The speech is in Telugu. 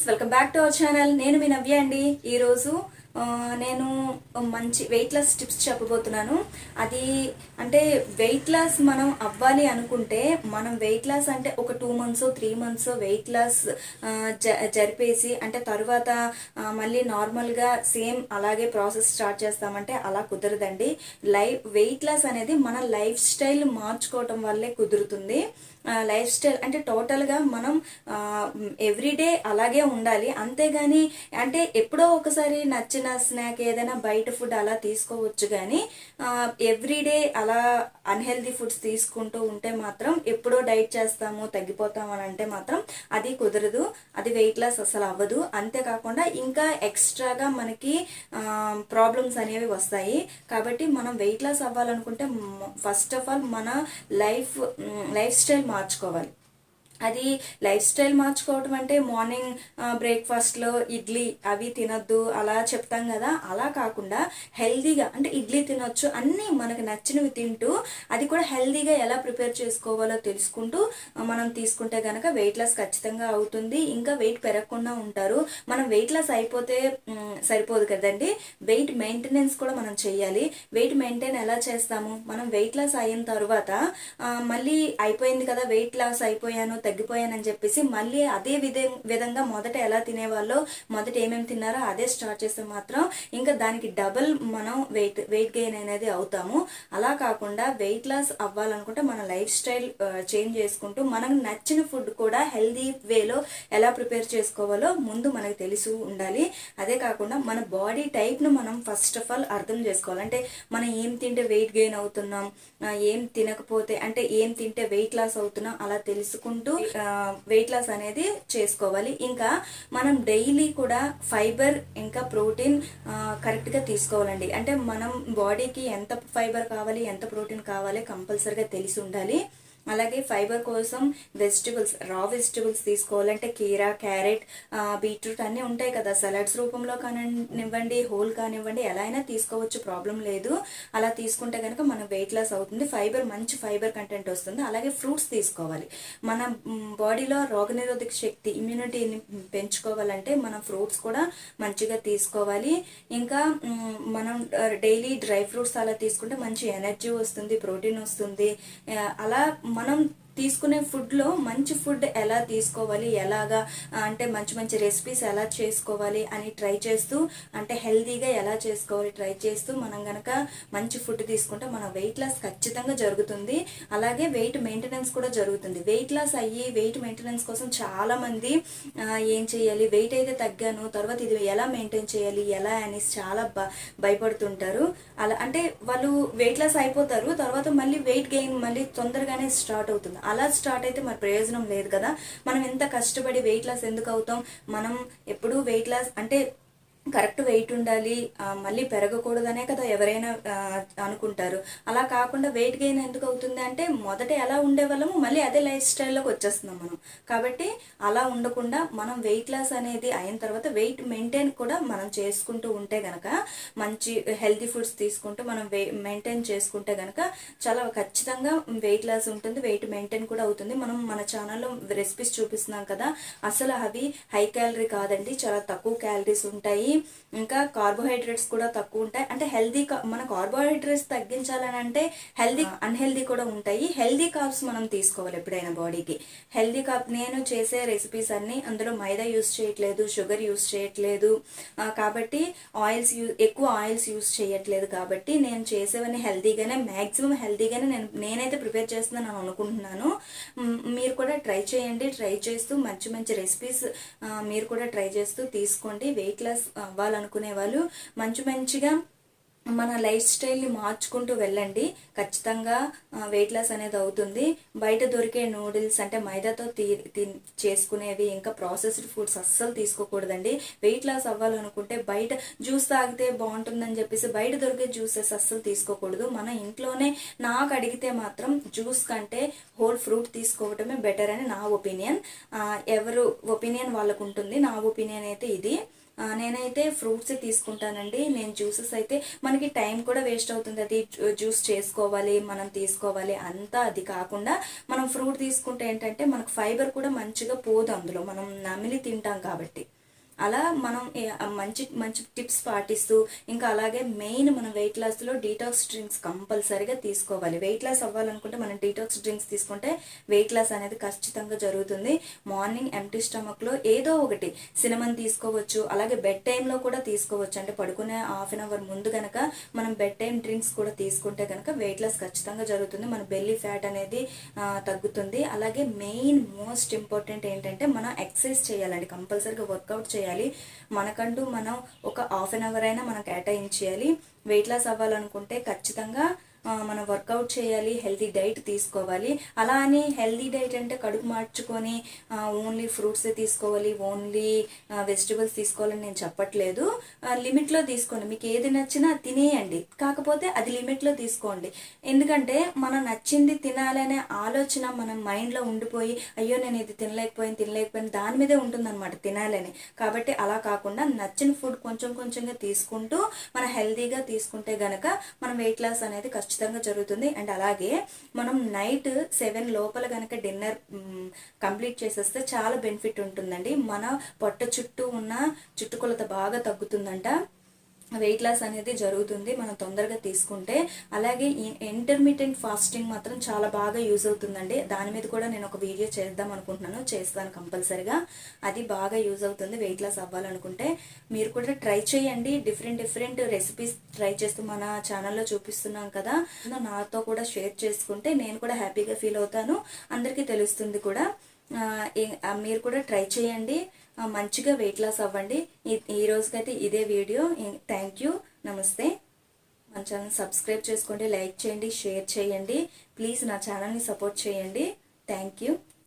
Welcome back to our channel. నేను మీ నవ్య అండి. ఈరోజు నేను మంచి వెయిట్ లాస్ టిప్స్ చెప్పబోతున్నాను. అది అంటే వెయిట్ లాస్ మనం అవ్వాలి అనుకుంటే మనం వెయిట్ లాస్ అంటే ఒక 2 months 3 months వెయిట్ లాస్ జరిపేసి అంటే తర్వాత మళ్ళీ నార్మల్గా సేమ్ అలాగే ప్రాసెస్ స్టార్ట్ చేస్తామంటే అలా కుదరదండి. వెయిట్ లాస్ అనేది మన లైఫ్ స్టైల్ మార్చుకోవటం వల్లే కుదురుతుంది. లైఫ్ స్టైల్ అంటే టోటల్గా మనం ఎవ్రీడే అలాగే ఉండాలి, అంతేగాని అంటే ఎప్పుడో ఒకసారి నచ్చిన స్నాక్ ఏదైనా బయట ఫుడ్ అలా తీసుకోవచ్చు. కానీ ఎవ్రీడే అలా అన్హెల్దీ ఫుడ్స్ తీసుకుంటూ ఉంటే మాత్రం ఎప్పుడో డైట్ చేస్తాము తగ్గిపోతాము అని అంటే మాత్రం అది కుదరదు, అది వెయిట్ లాస్ అసలు అవ్వదు. అంతేకాకుండా ఇంకా ఎక్స్ట్రాగా మనకి ప్రాబ్లమ్స్ అనేవి వస్తాయి. కాబట్టి మనం వెయిట్ లాస్ అవ్వాలనుకుంటే ఫస్ట్ ఆఫ్ ఆల్ మన లైఫ్ స్టైల్ మార్చుకోవాలి. అది లైఫ్ స్టైల్ మార్చుకోవటం అంటే మార్నింగ్ బ్రేక్ఫాస్ట్లో ఇడ్లీ అవి తినొద్దు అలా చెప్తాం కదా, అలా కాకుండా హెల్దీగా అంటే ఇడ్లీ తినొచ్చు, అన్నీ మనకు నచ్చినవి తింటూ అది కూడా హెల్దీగా ఎలా ప్రిపేర్ చేసుకోవాలో తెలుసుకుంటూ మనం తీసుకుంటే కనుక వెయిట్ లాస్ ఖచ్చితంగా అవుతుంది. ఇంకా వెయిట్ పెరగకుండా ఉంటారు. మనం వెయిట్ లాస్ అయిపోతే సరిపోదు కదండి, వెయిట్ మెయింటెనెన్స్ కూడా మనం చెయ్యాలి. వెయిట్ మెయింటైన్ ఎలా చేస్తాము? మనం వెయిట్ లాస్ అయిన తర్వాత మళ్ళీ అయిపోయింది కదా, వెయిట్ లాస్ అయిపోయాను తగ్గిపోయానని చెప్పేసి మళ్ళీ అదే విధంగా మొదట ఎలా తినేవాళ్ళో మొదట ఏమేమి తిన్నారో అదే స్టార్ట్ చేస్తే మాత్రం ఇంకా దానికి డబుల్ మనం వెయిట్ గెయిన్ అనేది అవుతాము. అలా కాకుండా వెయిట్ లాస్ అవ్వాలనుకుంటే మన లైఫ్ స్టైల్ చేంజ్ చేసుకుంటూ మనకు నచ్చిన ఫుడ్ కూడా హెల్దీ వేలో ఎలా ప్రిపేర్ చేసుకోవాలో ముందు మనకు తెలిసి ఉండాలి. అదే కాకుండా మన బాడీ టైప్ను మనం ఫస్ట్ ఆఫ్ ఆల్ అర్థం చేసుకోవాలి. అంటే మనం ఏం తింటే వెయిట్ గెయిన్ అవుతున్నాం, ఏం తినకపోతే అంటే ఏం తింటే వెయిట్ లాస్ అవుతున్నాం అలా తెలుసుకుంటూ వెయిట్ లాస్ అనేది చేసుకోవాలి. ఇంకా మనం డైలీ కూడా ఫైబర్ ఇంకా ప్రోటీన్ కరెక్ట్గా తీసుకోవాలండి. అంటే మనం బాడీకి ఎంత ఫైబర్ కావాలి ఎంత ప్రోటీన్ కావాలి కంపల్సరీగా తెలిసి ఉండాలి. అలాగే ఫైబర్ కోసం రా వెజిటబుల్స్ తీసుకోవాలంటే కీరా, క్యారెట్, బీట్రూట్ అన్నీ ఉంటాయి కదా, సలాడ్స్ రూపంలో కానివ్వండి హోల్ కానివ్వండి ఎలా అయినా తీసుకోవచ్చు, ప్రాబ్లం లేదు. అలా తీసుకుంటే కనుక మన వెయిట్ లాస్ అవుతుంది, మంచి ఫైబర్ కంటెంట్ వస్తుంది. అలాగే ఫ్రూట్స్ తీసుకోవాలి. మన బాడీలో రోగనిరోధక శక్తి ఇమ్యూనిటీని పెంచుకోవాలంటే మనం ఫ్రూట్స్ కూడా మంచిగా తీసుకోవాలి. ఇంకా మనం డైలీ డ్రై ఫ్రూట్స్ అలా తీసుకుంటే మంచి ఎనర్జీ వస్తుంది, ప్రోటీన్ వస్తుంది. అలా మనం తీసుకునే ఫుడ్లో మంచి ఫుడ్ ఎలా తీసుకోవాలి, ఎలాగా అంటే మంచి రెసిపీస్ ఎలా చేసుకోవాలి అని ట్రై చేస్తూ అంటే హెల్తీగా ఎలా చేసుకోవాలి ట్రై చేస్తూ మనం కనుక మంచి ఫుడ్ తీసుకుంటే మన వెయిట్ లాస్ ఖచ్చితంగా జరుగుతుంది. అలాగే వెయిట్ మెయింటెనెన్స్ కూడా జరుగుతుంది. వెయిట్ లాస్ అయ్యి వెయిట్ మెయింటెనెన్స్ కోసం చాలామంది ఏం చేయాలి, వెయిట్ అయితే తగ్గాను తర్వాత ఇది ఎలా మెయింటైన్ చేయాలి ఎలా అనేసి చాలా భయపడుతుంటారు. అలా అంటే వాళ్ళు వెయిట్ లాస్ అయిపోతారు, తర్వాత మళ్ళీ వెయిట్ గెయిన్ మళ్ళీ తొందరగానే స్టార్ట్ అవుతుంది. అలా స్టార్ట్ అయితే మరి ప్రయోజనం లేదు కదా. మనం ఎంత కష్టపడి వెయిట్ లాస్ ఎందుకు అవుతాం? మనం ఎప్పుడూ వెయిట్ లాస్ అంటే కరెక్ట్ వెయిట్ ఉండాలి, మళ్ళీ పెరగకూడదనే కదా ఎవరైనా అనుకుంటారు. అలా కాకుండా వెయిట్ గెయిన్ ఎందుకు అవుతుంది అంటే మొదట ఎలా ఉండేవాళ్ళము మళ్ళీ అదే లైఫ్ స్టైల్లోకి వచ్చేస్తున్నాం మనం. కాబట్టి అలా ఉండకుండా మనం వెయిట్ లాస్ అనేది అయిన తర్వాత వెయిట్ మెయింటైన్ కూడా మనం చేసుకుంటూ ఉంటే గనక మంచి హెల్తీ ఫుడ్స్ తీసుకుంటూ మనం మెయింటైన్ చేసుకుంటే గనక చాలా ఖచ్చితంగా వెయిట్ లాస్ ఉంటుంది, వెయిట్ మెయింటైన్ కూడా అవుతుంది. మనం మన ఛానల్లో రెసిపీస్ చూపిస్తున్నాం కదా, అసలు అవి హై క్యాలరీ కాదండి, చాలా తక్కువ క్యాలరీస్ ఉంటాయి. ఇంకా కార్బోహైడ్రేట్స్ కూడా తక్కువ ఉంటాయి. అంటే హెల్దీ మన కార్బోహైడ్రేట్స్ తగ్గించాలని అంటే అన్హెల్దీ కూడా ఉంటాయి. హెల్దీ కార్బ్స్ మనం తీసుకోవాలి ఎప్పుడైనా బాడీకి. హెల్దీ కార్బ్ నేను చేసే రెసిపీస్ అన్ని అందులో మైదా యూస్ చేయట్లేదు, షుగర్ యూస్ చేయట్లేదు, కాబట్టి ఎక్కువ ఆయిల్స్ యూస్ చేయట్లేదు. కాబట్టి నేను చేసేవన్నీ హెల్దీగానే, మ్యాక్సిమం హెల్దీగానే నేనైతే ప్రిపేర్ చేస్తున్నాను అనుకుంటున్నాను. మీరు కూడా ట్రై చేయండి. ట్రై చేస్తూ మంచి రెసిపీస్ మీరు కూడా ట్రై చేస్తూ తీసుకోండి. వెయిట్ లాస్ అవ్వాలనుకునే వాళ్ళు మంచిగా మన లైఫ్ స్టైల్ని మార్చుకుంటూ వెళ్ళండి, ఖచ్చితంగా వెయిట్ లాస్ అనేది అవుతుంది. బయట దొరికే నూడిల్స్ అంటే మైదాతో చేసుకునేవి ఇంకా ప్రాసెస్డ్ ఫుడ్స్ అస్సలు తీసుకోకూడదండి. వెయిట్ లాస్ అవ్వాలనుకుంటే బయట జ్యూస్ తాగితే బాగుంటుందని చెప్పేసి బయట దొరికే జ్యూసెస్ అస్సలు తీసుకోకూడదు. మన ఇంట్లోనే నాకు అడిగితే మాత్రం జ్యూస్ కంటే హోల్ ఫ్రూట్ తీసుకోవటమే బెటర్ అని నా ఒపీనియన్. ఎవరు ఒపీనియన్ వాళ్ళకు ఉంటుంది, నా ఒపీనియన్ అయితే ఇది. నేనైతే ఫ్రూట్స్ తీసుకుంటానండి. నేను జ్యూసెస్ అయితే మనకి టైం కూడా వేస్ట్ అవుతుంది, అది జ్యూస్ చేసుకోవాలి మనం తీసుకోవాలి అంతా. అది కాకుండా మనం ఫ్రూట్ తీసుకుంటే ఏంటంటే మనకు ఫైబర్ కూడా మంచిగా పోదు, అందులో మనం నమిలి తింటాం కాబట్టి. అలా మనం మంచి మంచి టిప్స్ పాటిస్తూ ఇంకా అలాగే మెయిన్ మన వెయిట్ లాస్లో డీటాక్స్ డ్రింక్స్ కంపల్సరీగా తీసుకోవాలి. వెయిట్ లాస్ అవ్వాలనుకుంటే మనం డీటాక్స్ డ్రింక్స్ తీసుకుంటే వెయిట్ లాస్ అనేది ఖచ్చితంగా జరుగుతుంది. మార్నింగ్ ఎంప్టీ స్టమక్లో ఏదో ఒకటి సినమన్ తీసుకోవచ్చు, అలాగే బెడ్ టైంలో కూడా తీసుకోవచ్చు. అంటే పడుకునే హాఫ్ అన్ అవర్ ముందు కనుక మనం బెడ్ టైం డ్రింక్స్ కూడా తీసుకుంటే కనుక వెయిట్ లాస్ ఖచ్చితంగా జరుగుతుంది. మన బెల్లీ ఫ్యాట్ అనేది తగ్గుతుంది. అలాగే మెయిన్ మోస్ట్ ఇంపార్టెంట్ ఏంటంటే మనం ఎక్సర్సైజ్ చేయాలండి, కంపల్సరీగా వర్కౌట్ చేయాలి. మనకంటూ మనం ఒక హాఫ్ అన్ అవర్ అయినా మనం కేటాయించేయాలి. వెయిట్ లాస్ అవ్వాలనుకుంటే ఖచ్చితంగా మనం వర్కౌట్ చేయాలి, హెల్తీ డైట్ తీసుకోవాలి. అలా అని హెల్తీ డైట్ అంటే కడుపు మార్చుకొని ఓన్లీ ఫ్రూట్సే తీసుకోవాలి, ఓన్లీ వెజిటబుల్స్ తీసుకోవాలని నేను చెప్పట్లేదు. లిమిట్లో తీసుకోండి, మీకు ఏది నచ్చినా తినేయండి, కాకపోతే అది లిమిట్లో తీసుకోండి. ఎందుకంటే మనం నచ్చింది తినాలనే ఆలోచన మన మైండ్లో ఉండిపోయి అయ్యో నేను ఇది తినలేకపోయాను దాని మీదే ఉంటుందన్నమాట తినాలని. కాబట్టి అలా కాకుండా నచ్చిన ఫుడ్ కొంచెం కొంచెంగా తీసుకుంటూ మనం హెల్తీగా తీసుకుంటే గనక మన వెయిట్ లాస్ అనేది ఖచ్చితంగా జరుగుతుంది. అండ్ అలాగే మనం నైట్ 7 లోపల కనుక డిన్నర్ కంప్లీట్ చేసేస్తే చాలా బెనిఫిట్ ఉంటుందండి. మన పొట్ట చుట్టూ ఉన్న చుట్టుకొలత బాగా తగ్గుతుందంట, వెయిట్ లాస్ అనేది జరుగుతుంది మనం తొందరగా తీసుకుంటే. అలాగే ఈ ఇంటర్మీడియట్ ఫాస్టింగ్ మాత్రం చాలా బాగా యూజ్ అవుతుందండి. దాని మీద కూడా నేను ఒక వీడియో చేద్దాం అనుకుంటున్నాను, చేస్తాను కంపల్సరిగా. అది బాగా యూజ్ అవుతుంది వెయిట్ లాస్ అవ్వాలనుకుంటే. మీరు కూడా ట్రై చేయండి, డిఫరెంట్ రెసిపీస్ ట్రై చేస్తూ మన ఛానల్లో చూపిస్తున్నాం కదా, నాతో కూడా షేర్ చేసుకుంటే నేను కూడా హ్యాపీగా ఫీల్ అవుతాను, అందరికీ తెలుస్తుంది కూడా. మీరు కూడా ట్రై చేయండి, మంచిగా వెయిట్ లాస్ అవ్వండి. ఈ రోజుకైతే ఇదే వీడియో. థ్యాంక్ యూ, నమస్తే. మన ఛానల్ సబ్స్క్రైబ్ చేసుకోండి, లైక్ చేయండి, షేర్ చేయండి. ప్లీజ్ నా ఛానల్ని సపోర్ట్ చేయండి. Thank you.